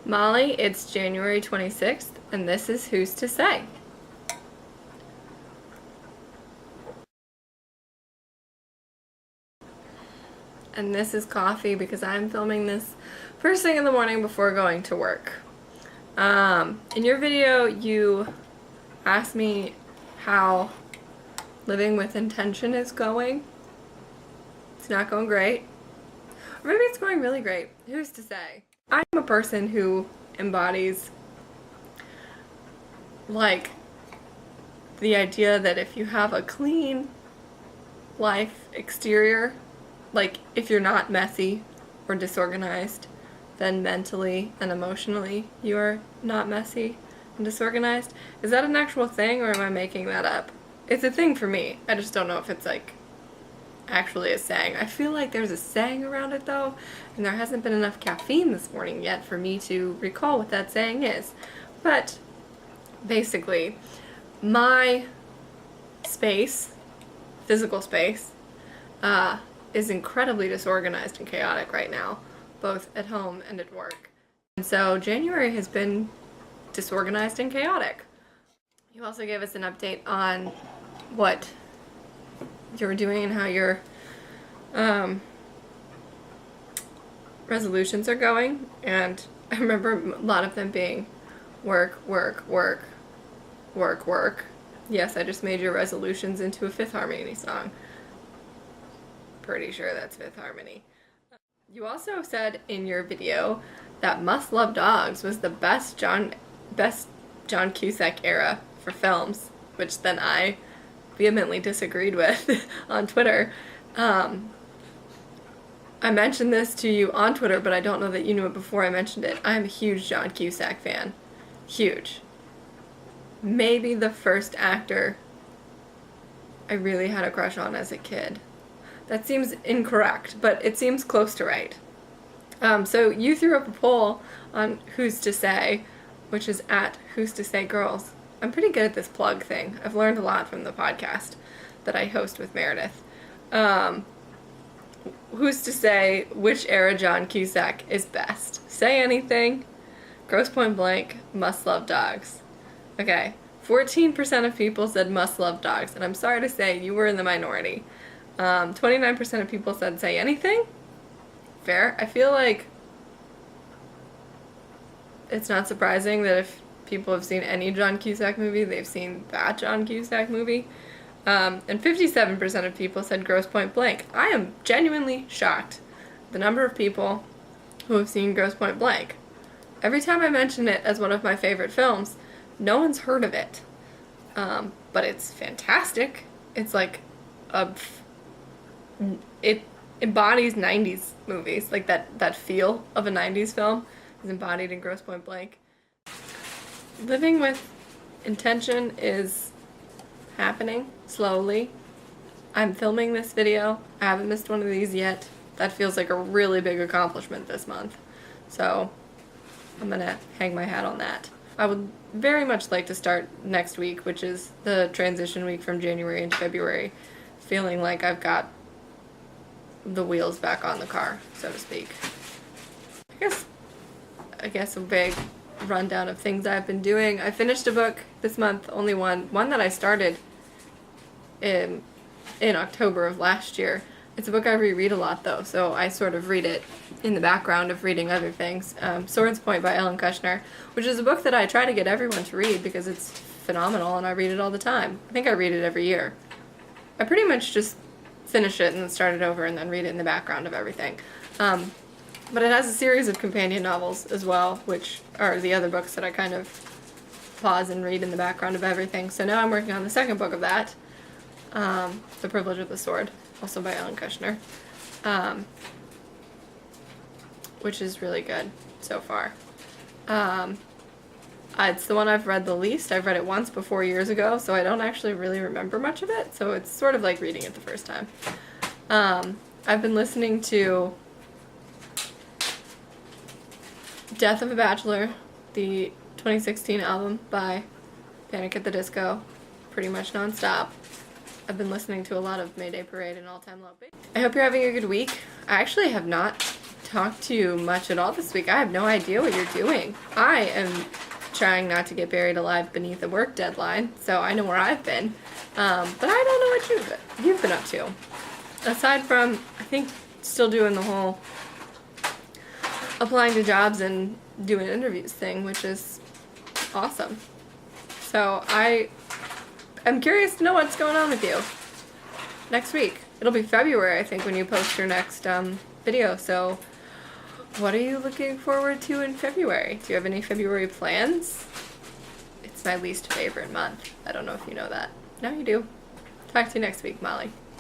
Molly, it's January 26th, and this is Who's to Say? And this is coffee because I'm filming this first thing in the morning before going to work. In your video, you asked me how living with intention is going. It's not going great. Or maybe it's going really great. Who's to say? I'm a person who embodies, like, the idea that if you have a clean life exterior, like if you're not messy or disorganized, then mentally and emotionally you're not messy and disorganized. Is that an actual thing, or am I making that up? It's a thing for me. I just don't know if it's like actually a saying. I feel like there's a saying around it though, and there hasn't been enough caffeine this morning yet for me to recall what that saying is. But basically, my space, physical space, is incredibly disorganized and chaotic right now, both at home and at work. And so January has been disorganized and chaotic. You also gave us an update on what you're doing and how your resolutions are going, and I remember a lot of them being work, work, work, work, work. Yes, I just made your resolutions into a Fifth Harmony song. Pretty sure that's Fifth Harmony. You also said in your video that Must Love Dogs was the best John Cusack era for films, which then I vehemently disagreed with on Twitter. I mentioned this to you on Twitter, but I don't know that you knew it before I mentioned it. I'm a huge John Cusack fan. Huge. Maybe the first actor I really had a crush on as a kid. That seems incorrect, but it seems close to right. So you threw up a poll on Who's to Say, which is at Who's to Say Girls. I'm pretty good at this plug thing. I've learned a lot from the podcast that I host with Meredith. Who's to say which era John Cusack is best? Say Anything, Grosse Pointe Blank, Must Love Dogs. Okay, 14% of people said Must Love Dogs, and I'm sorry to say you were in the minority. 29% of people said Say Anything. Fair. I feel like it's not surprising that if people have seen any John Cusack movie, they've seen that John Cusack movie. And 57% of people said Grosse Pointe Blank. I am genuinely shocked the number of people who have seen Grosse Pointe Blank. Every time I mention it as one of my favorite films, no one's heard of it. But it's fantastic. It's like it embodies 90s movies. Like that feel of a 90s film is embodied in Grosse Pointe Blank. Living with intention is happening slowly. I'm filming this video. I haven't missed one of these yet. That feels like a really big accomplishment this month. So I'm gonna hang my hat on that. I would very much like to start next week, which is the transition week from January into February, feeling like I've got the wheels back on the car, so to speak. I guess a big rundown of things I've been doing. I finished a book this month, only one that I started in October of last year. It's a book I reread a lot though, so I sort of read it in the background of reading other things. Swords Point by Ellen Kushner, which is a book that I try to get everyone to read because it's phenomenal and I read it all the time. I think I read it every year. I pretty much just finish it and then start it over and then read it in the background of everything. But it has a series of companion novels as well, which are the other books that I kind of pause and read in the background of everything. So now I'm working on the second book of that, The Privilege of the Sword, also by Ellen Kushner, which is really good so far. It's the one I've read the least. I've read it once before years ago, so I don't actually really remember much of it, so it's sort of like reading it the first time. I've been listening to Death of a Bachelor, the 2016 album by Panic! At the Disco, pretty much non-stop. I've been listening to a lot of Mayday Parade and All Time Low. I hope you're having a good week. I actually have not talk to you much at all this week. I have no idea what you're doing. I am trying not to get buried alive beneath a work deadline, so I know where I've been. But I don't know what you've been up to. Aside from, I think, still doing the whole applying to jobs and doing interviews thing, which is awesome. So I'm curious to know what's going on with you next week. It'll be February, I think, when you post your next video. So what are you looking forward to in February? Do you have any February plans? It's my least favorite month. I don't know if you know that. Now you do. Talk to you next week, Molly.